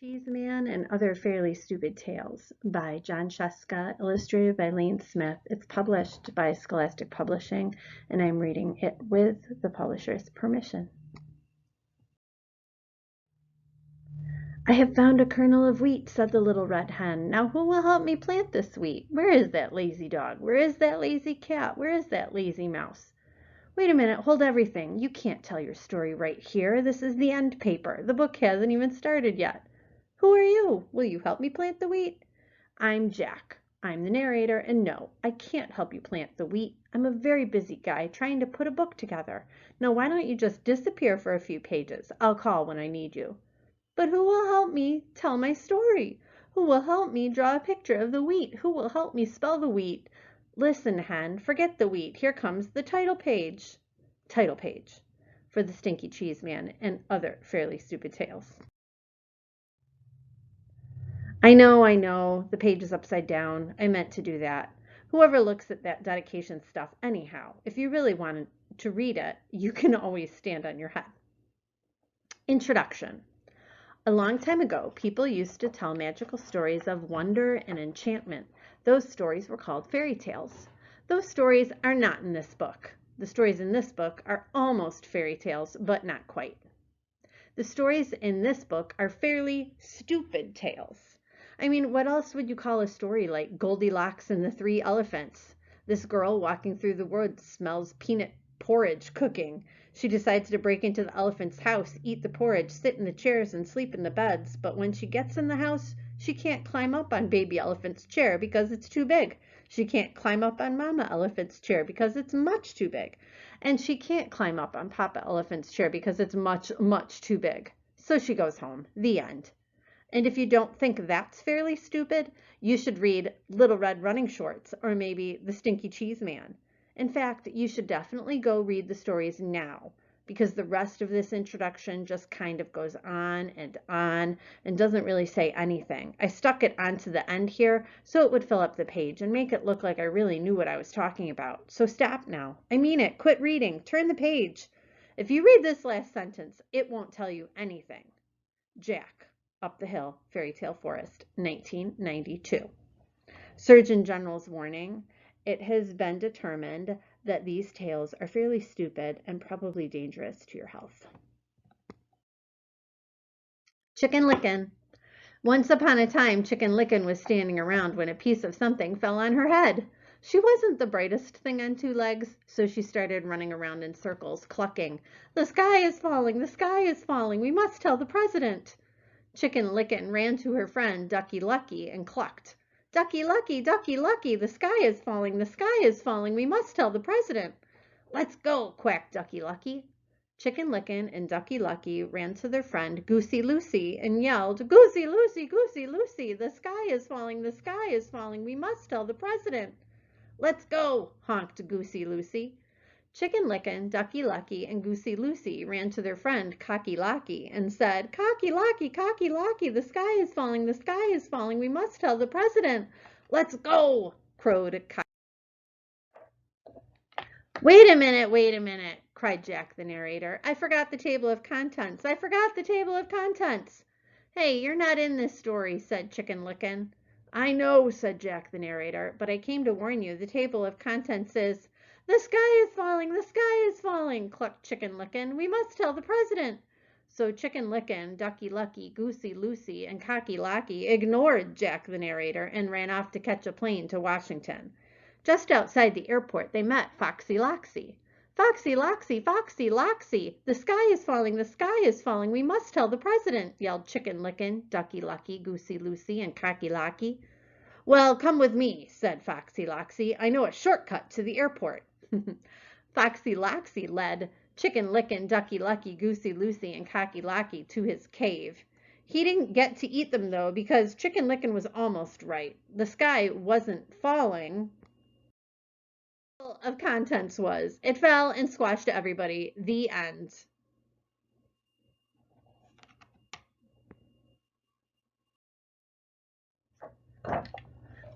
Cheese Man and Other Fairly Stupid Tales by Jon Sciezska, illustrated by Lane Smith. It's published by Scholastic Publishing, and I'm reading it with the publisher's permission. I have found a kernel of wheat, said the little red hen. Now who will help me plant this wheat? Where is that lazy dog? Where is that lazy cat? Where is that lazy mouse? Wait a minute, hold everything. You can't tell your story right here. This is the end paper. The book hasn't even started yet. Who are you? Will you help me plant the wheat? I'm Jack. I'm the narrator, and no, I can't help you plant the wheat. I'm a very busy guy trying to put a book together. Now, why don't you just disappear for a few pages? I'll call when I need you. But who will help me tell my story? Who will help me draw a picture of the wheat? Who will help me spell the wheat? Listen, hen, forget the wheat. Here comes the title page. Title page for the Stinky Cheese Man and Other Fairly Stupid Tales. I know, the page is upside down. I meant to do that. Whoever looks at that dedication stuff anyhow, if you really wanted to read it, you can always stand on your head. Introduction. A long time ago, people used to tell magical stories of wonder and enchantment. Those stories were called fairy tales. Those stories are not in this book. The stories in this book are almost fairy tales, but not quite. The stories in this book are fairly stupid tales. I mean, what else would you call a story like Goldilocks and the Three Elephants? This girl walking through the woods smells peanut porridge cooking. She decides to break into the elephant's house, eat the porridge, sit in the chairs, and sleep in the beds. But when she gets in the house, she can't climb up on baby elephant's chair because it's too big. She can't climb up on mama elephant's chair because it's much too big. And she can't climb up on papa elephant's chair because it's much, much too big. So she goes home. The end. And if you don't think that's fairly stupid, you should read Little Red Running Shorts or maybe The Stinky Cheese Man. In fact, you should definitely go read the stories now because the rest of this introduction just kind of goes on and doesn't really say anything. I stuck it onto the end here so it would fill up the page and make it look like I really knew what I was talking about. So stop now. I mean it. Quit reading. Turn the page. If you read this last sentence, it won't tell you anything. Jack. Up the Hill, Fairy Tale Forest, 1992. Surgeon General's warning. It has been determined that these tales are fairly stupid and probably dangerous to your health. Chicken Licken. Once upon a time, Chicken Licken was standing around when a piece of something fell on her head. She wasn't the brightest thing on two legs, so she started running around in circles, clucking, "The sky is falling! The sky is falling! We must tell the president!" Chicken Licken ran to her friend Ducky Lucky and clucked, "Ducky Lucky, Ducky Lucky, the sky is falling, the sky is falling, we must tell the president." "Let's go," quacked Ducky Lucky. Chicken Licken and Ducky Lucky ran to their friend Goosey Lucy and yelled, "Goosey Lucy, Goosey Lucy, the sky is falling, the sky is falling, we must tell the president." "Let's go," honked Goosey Lucy. Chicken Licken, Ducky Lucky, and Goosey Lucy ran to their friend Cocky Locky and said, Cocky Locky, the sky is falling, the sky is falling, we must tell the president." "Let's go," crowed Cocky. Wait a minute, cried Jack the narrator. "I forgot the table of contents. I forgot the table of contents." "Hey, you're not in this story," said Chicken Licken. "I know," said Jack the narrator, "but I came to warn you. The table of contents is..." "The sky is falling, the sky is falling," clucked Chicken Licken. "We must tell the president." So Chicken Licken, Ducky Lucky, Goosey Lucy, and Cocky Locky ignored Jack the narrator and ran off to catch a plane to Washington. Just outside the airport, they met Foxy Loxy. "Foxy Loxy, Foxy Loxy, the sky is falling, the sky is falling, we must tell the president," yelled Chicken Licken, Ducky Lucky, Goosey Lucy, and Cocky Locky. "Well, come with me," said Foxy Loxy. "I know a shortcut to the airport." Foxy Loxy led Chicken Licken, Ducky Lucky, Goosey Lucy, and Cocky Locky to his cave. He didn't get to eat them, though, because Chicken Licken was almost right. The sky wasn't falling. Of contents was. It fell and squashed everybody. The end.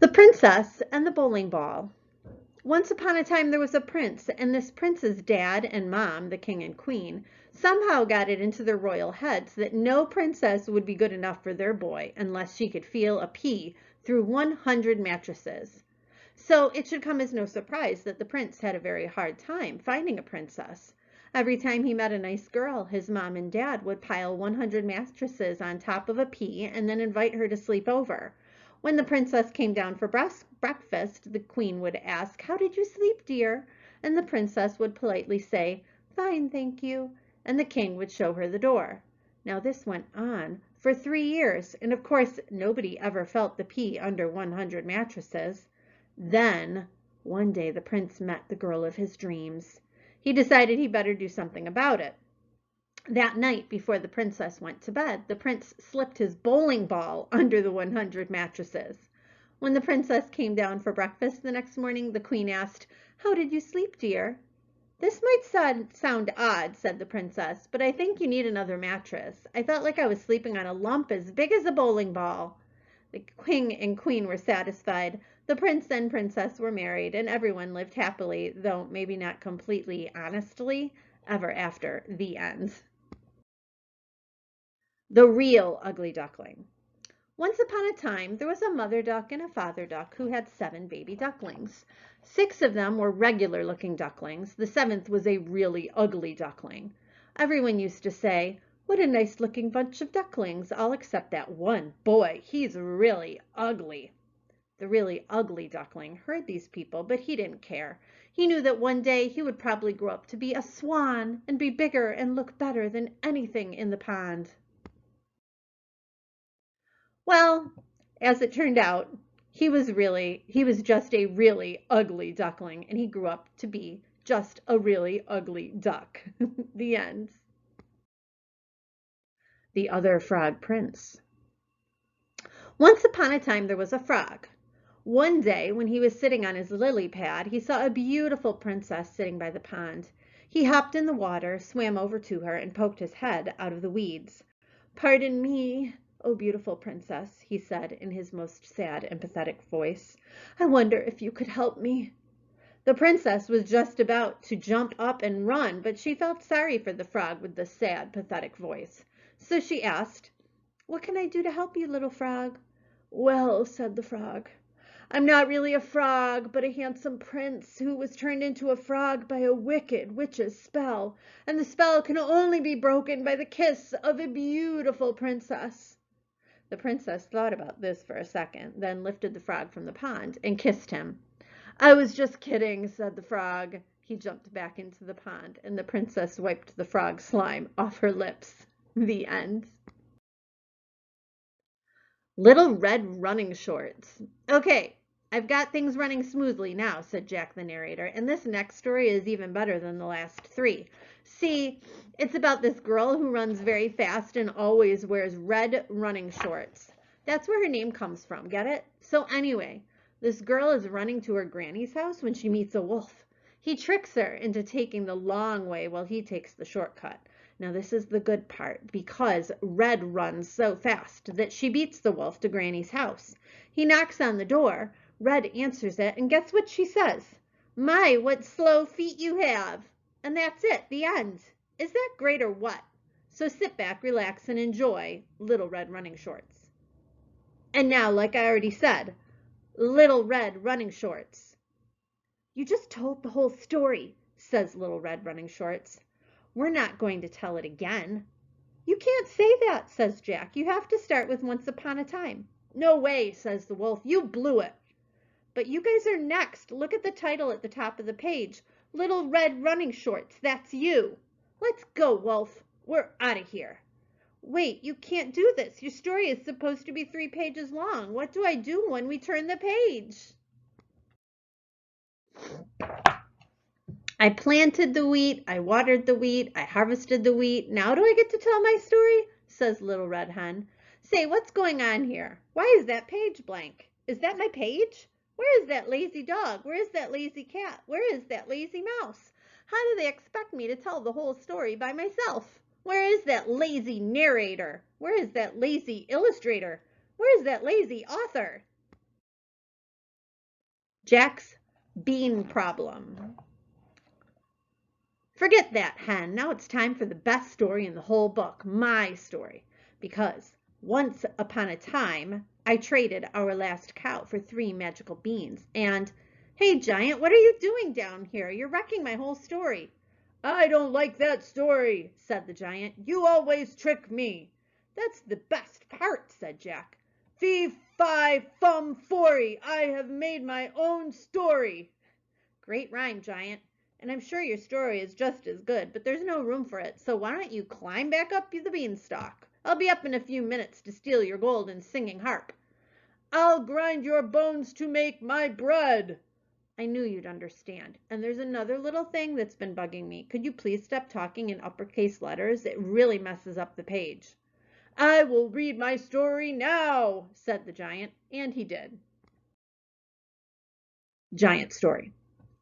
The Princess and the Bowling Ball. Once upon a time there was a prince, and this prince's dad and mom, the king and queen, somehow got it into their royal heads that no princess would be good enough for their boy unless she could feel a pea through 100 mattresses. So it should come as no surprise that the prince had a very hard time finding a princess. Every time he met a nice girl, his mom and dad would pile 100 mattresses on top of a pea and then invite her to sleep over. When the princess came down for breakfast, the queen would ask, "How did you sleep, dear?" And the princess would politely say, "Fine, thank you." And the king would show her the door. Now this went on for 3 years, and of course nobody ever felt the pea under 100 mattresses. Then, one day the prince met the girl of his dreams. He decided he better do something about it. That night, before the princess went to bed, the prince slipped his bowling ball under the 100 mattresses. When the princess came down for breakfast the next morning, the queen asked, "How did you sleep, dear?" "This might sound odd," said the princess, "but I think you need another mattress. I felt like I was sleeping on a lump as big as a bowling ball." The king and queen were satisfied. The prince and princess were married, and everyone lived happily, though maybe not completely honestly, ever after. The end. The Real Ugly Duckling. Once upon a time, there was a mother duck and a father duck who had 7 baby ducklings. 6 of them were regular-looking ducklings. The 7th was a really ugly duckling. Everyone used to say, "What a nice-looking bunch of ducklings," all except that one boy. "He's really ugly." The really ugly duckling heard these people, but he didn't care. He knew that one day he would probably grow up to be a swan and be bigger and look better than anything in the pond. Well, as it turned out, he was just a really ugly duckling, and he grew up to be just a really ugly duck. The end. The Other Frog Prince. Once upon a time there was a frog. One day when he was sitting on his lily pad, he saw a beautiful princess sitting by the pond. He hopped in the water, swam over to her, and poked his head out of the weeds. "Pardon me, oh beautiful princess," he said in his most sad and pathetic voice. "I wonder if you could help me." The princess was just about to jump up and run, but she felt sorry for the frog with the sad, pathetic voice. So she asked, "What can I do to help you, little frog?" "Well," said the frog, "I'm not really a frog, but a handsome prince who was turned into a frog by a wicked witch's spell, and the spell can only be broken by the kiss of a beautiful princess." The princess thought about this for a second, then lifted the frog from the pond and kissed him. "I was just kidding," said the frog. He jumped back into the pond, and the princess wiped the frog's slime off her lips. The end. Little Red Running Shorts. "Okay, I've got things running smoothly now," said Jack the narrator, "and this next story is even better than the last 3. See, it's about this girl who runs very fast and always wears red running shorts. That's where her name comes from, get it? So anyway, this girl is running to her granny's house when she meets a wolf. He tricks her into taking the long way while he takes the shortcut. Now this is the good part, because Red runs so fast that she beats the wolf to Granny's house. He knocks on the door, Red answers it, and guess what she says? 'My, what slow feet you have!' And that's it, the end. Is that great or what? So sit back, relax, and enjoy Little Red Running Shorts." And now, like I already said, Little Red Running Shorts. "You just told the whole story," says Little Red Running Shorts. "We're not going to tell it again." "You can't say that," says Jack. "You have to start with Once Upon a Time." "No way," says the wolf. "You blew it." "But you guys are next. Look at the title at the top of the page. Little Red Running Shorts. That's you." "Let's go, wolf. We're out of here." "Wait, you can't do this. Your story is supposed to be 3 pages long. What do I do when we turn the page?" "I planted the wheat, I watered the wheat, I harvested the wheat. Now do I get to tell my story?" says Little Red Hen. "Say, what's going on here? Why is that page blank? Is that my page? Where is that lazy dog? Where is that lazy cat? Where is that lazy mouse? How do they expect me to tell the whole story by myself? Where is that lazy narrator? Where is that lazy illustrator? Where is that lazy author?" Jack's Bean problem. Forget that, hen. Now it's time for the best story in the whole book, my story. Because once upon a time, I traded our last cow for 3 magical beans. And, hey, Giant, what are you doing down here? You're wrecking my whole story. I don't like that story, said the Giant. You always trick me. That's the best part, said Jack. Fee, fi, fum, fory. I have made my own story. Great rhyme, Giant. And I'm sure your story is just as good, but there's no room for it, so why don't you climb back up the beanstalk? I'll be up in a few minutes to steal your golden singing harp. I'll grind your bones to make my bread. I knew you'd understand. And there's another little thing that's been bugging me. Could you please stop talking in uppercase letters? It really messes up the page. I will read my story now, said the Giant, and he did. Giant story.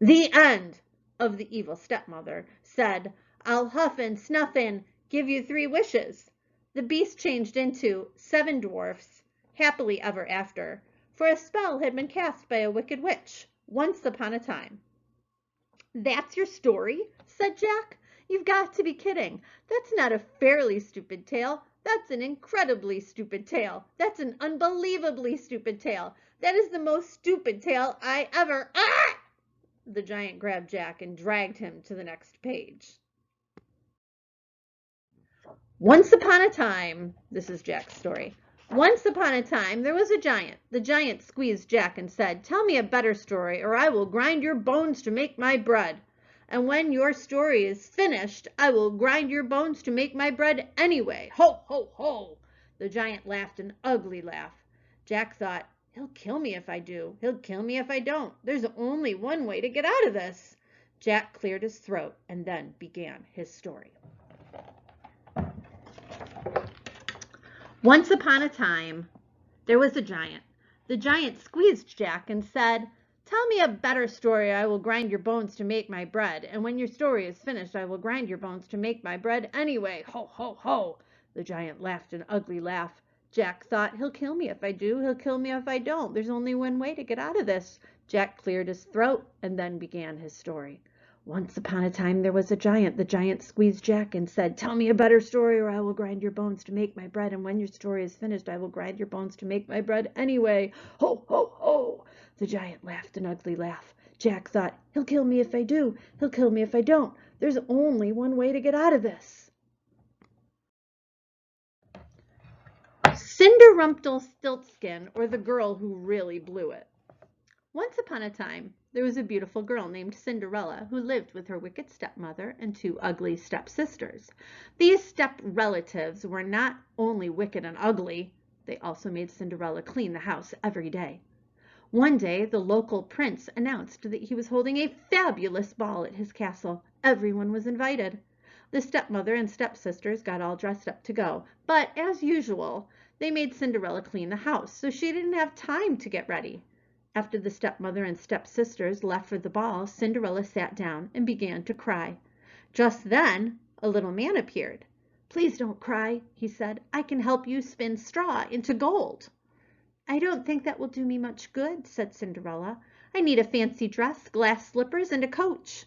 The end of the evil stepmother said, I'll huff and snuff and give you 3 wishes. The beast changed into 7 dwarfs, happily ever after, for a spell had been cast by a wicked witch, once upon a time. That's your story, said Jack. You've got to be kidding. That's not a fairly stupid tale. That's an incredibly stupid tale. That's an unbelievably stupid tale. That is the most stupid tale I ever... Ah! The Giant grabbed Jack and dragged him to the next page. Once upon a time, this is Jack's story. Once upon a time, there was a giant. The giant squeezed Jack and said, Tell me a better story, or I will grind your bones to make my bread. And when your story is finished, I will grind your bones to make my bread anyway. Ho, ho, ho! The giant laughed an ugly laugh. Jack thought, He'll kill me if I do. He'll kill me if I don't. There's only one way to get out of this. Jack cleared his throat and then began his story. Once upon a time, there was a giant. The giant squeezed Jack and said, Tell me a better story, I will grind your bones to make my bread. And when your story is finished, I will grind your bones to make my bread anyway. Ho, ho, ho! The giant laughed an ugly laugh. Jack thought, He'll kill me if I do. He'll kill me if I don't. There's only one way to get out of this. Jack cleared his throat and then began his story. Once upon a time there was a giant. The giant squeezed Jack and said, Tell me a better story or I will grind your bones to make my bread. And when your story is finished, I will grind your bones to make my bread anyway. Ho, ho, ho! The giant laughed an ugly laugh. Jack thought, He'll kill me if I do. He'll kill me if I don't. There's only one way to get out of this. Cinderrumpelstiltskin, or the girl who really blew it. Once upon a time, there was a beautiful girl named Cinderella who lived with her wicked stepmother and 2 ugly stepsisters. These step-relatives were not only wicked and ugly, they also made Cinderella clean the house every day. One day, the local prince announced that he was holding a fabulous ball at his castle. Everyone was invited. The stepmother and stepsisters got all dressed up to go, but as usual, they made Cinderella clean the house, so she didn't have time to get ready. After the stepmother and stepsisters left for the ball, Cinderella sat down and began to cry. Just then, a little man appeared. Please don't cry, he said. I can help you spin straw into gold. I don't think that will do me much good, said Cinderella. I need a fancy dress, glass slippers, and a coach.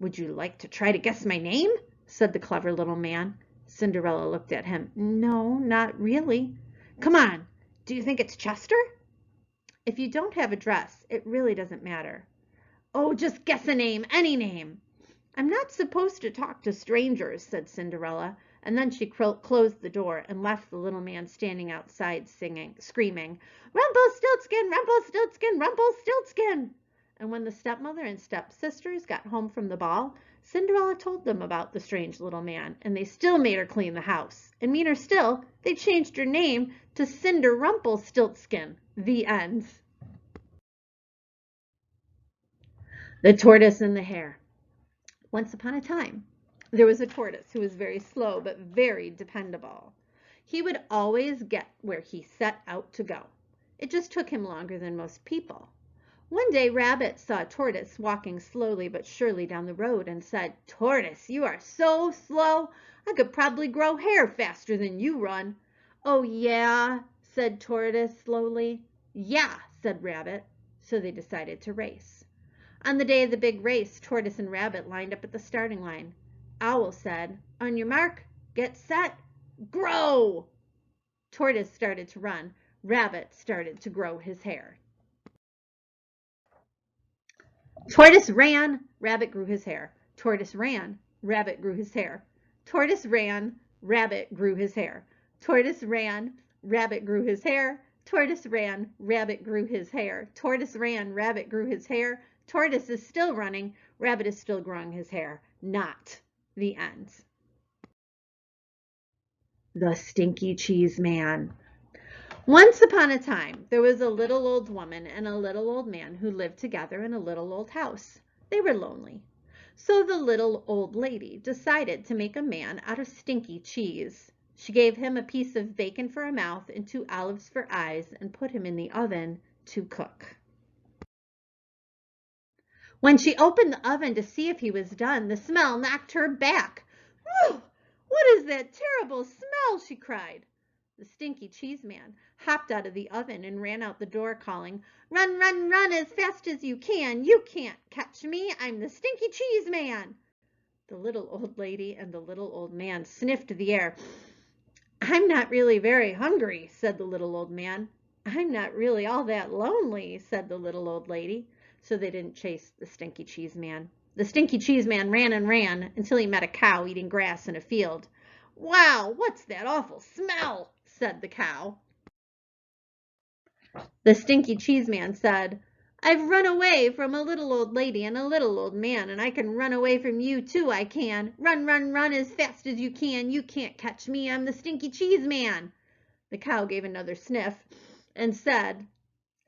Would you like to try to guess my name? Said the clever little man. Cinderella looked at him. No, not really. Come on, do you think it's Chester? If you don't have a dress, it really doesn't matter. Oh, just guess a name, any name. I'm not supposed to talk to strangers, said Cinderella, and then she closed the door and left the little man standing outside screaming, Rumpelstiltskin, Rumpelstiltskin, Rumpelstiltskin! And when the stepmother and stepsisters got home from the ball, Cinderella told them about the strange little man, and they still made her clean the house. And meaner still, they changed her name to Cinderrumpelstiltskin. The end. The Tortoise and the Hare. Once upon a time, there was a tortoise who was very slow but very dependable. He would always get where he set out to go. It just took him longer than most people. One day, Rabbit saw a tortoise walking slowly but surely down the road and said, Tortoise, you are so slow, I could probably grow hair faster than you run. Oh, yeah, said Tortoise slowly. Yeah, said Rabbit. So they decided to race. On the day of the big race, Tortoise and Rabbit lined up at the starting line. Owl said, "On your mark, get set, grow!" Tortoise started to run. Rabbit started to grow his hair. Tortoise ran, Rabbit grew his hair. Tortoise ran, Rabbit grew his hair. Tortoise ran, Rabbit grew his hair. Tortoise ran, Rabbit grew his hair. Tortoise ran, Rabbit grew his hair. Tortoise ran, Rabbit grew his hair. Tortoise is still running, Rabbit is still growing his hair. Not the end. The Stinky Cheese Man. Once upon a time, there was a little old woman and a little old man who lived together in a little old house. They were lonely. So the little old lady decided to make a man out of stinky cheese. She gave him a piece of bacon for a mouth and 2 olives for eyes and put him in the oven to cook. When she opened the oven to see if he was done, the smell knocked her back. "Whew! What is that terrible smell?" she cried. The Stinky Cheese Man hopped out of the oven and ran out the door calling, "Run, run, run as fast as you can. You can't catch me. I'm the Stinky Cheese Man." The little old lady and the little old man sniffed the air. "I'm not really very hungry," said the little old man. "I'm not really all that lonely," said the little old lady. So they didn't chase the Stinky Cheese Man. The Stinky Cheese Man ran and ran until he met a cow eating grass in a field. "Wow, what's that awful smell?" said the cow. The Stinky Cheese Man said, "I've run away from a little old lady and a little old man, and I can run away from you too, I can. Run, run, run as fast as you can. You can't catch me. I'm the Stinky Cheese Man." The cow gave another sniff and said,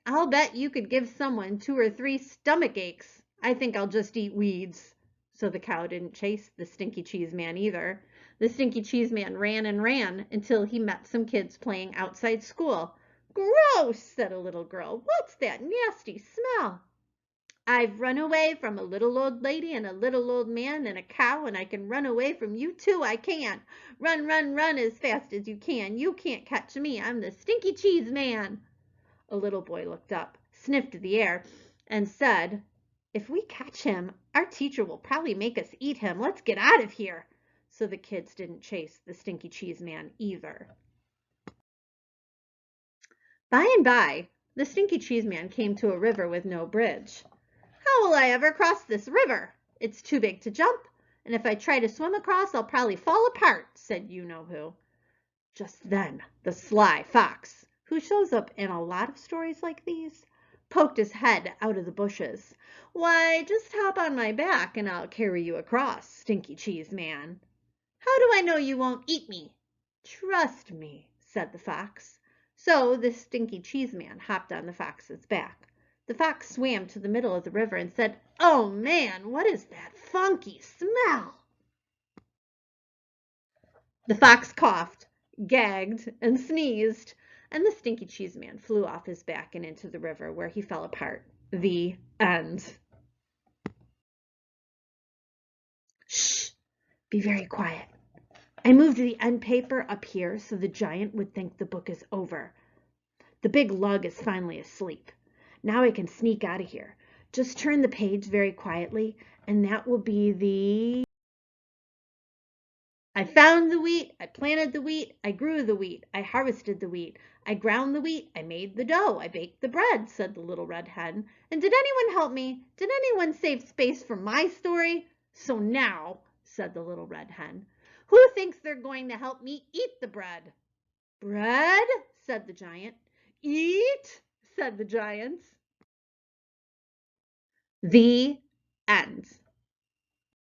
"I'll bet you could give someone 2 or 3 stomach aches. I think I'll just eat weeds." So the cow didn't chase the Stinky Cheese Man either. The Stinky Cheese Man ran and ran until he met some kids playing outside school. "Gross," said a little girl. "What's that nasty smell?" "I've run away from a little old lady and a little old man and a cow, and I can run away from you too, I can. Run, run, run as fast as you can. You can't catch me. I'm the Stinky Cheese Man." A little boy looked up, sniffed the air, and said, "If we catch him, our teacher will probably make us eat him. Let's get out of here." So the kids didn't chase the Stinky Cheese Man either. By and by, the Stinky Cheese Man came to a river with no bridge. "How will I ever cross this river? It's too big to jump, and if I try to swim across, I'll probably fall apart," said you-know-who. Just then, the sly fox, who shows up in a lot of stories like these, poked his head out of the bushes. "Why, just hop on my back and I'll carry you across, Stinky Cheese Man." "How do I know you won't eat me?" "Trust me," said the fox. So the Stinky Cheese Man hopped on the fox's back. The fox swam to the middle of the river and said, "Oh man, what is that funky smell?" The fox coughed, gagged, and sneezed, and the Stinky Cheese Man flew off his back and into the river, where he fell apart. The end. Shh! Be very quiet. I moved the end paper up here so the giant would think the book is over. The big lug is finally asleep. Now I can sneak out of here. Just turn the page very quietly, and that will be the... "I found the wheat, I planted the wheat, I grew the wheat, I harvested the wheat, I ground the wheat, I made the dough, I baked the bread," said the little red hen. "And did anyone help me? Did anyone save space for my story? So now," said the little red hen, "who thinks they're going to help me eat the bread?" "Bread?" said the giant. "Eat?" said the giants. The end.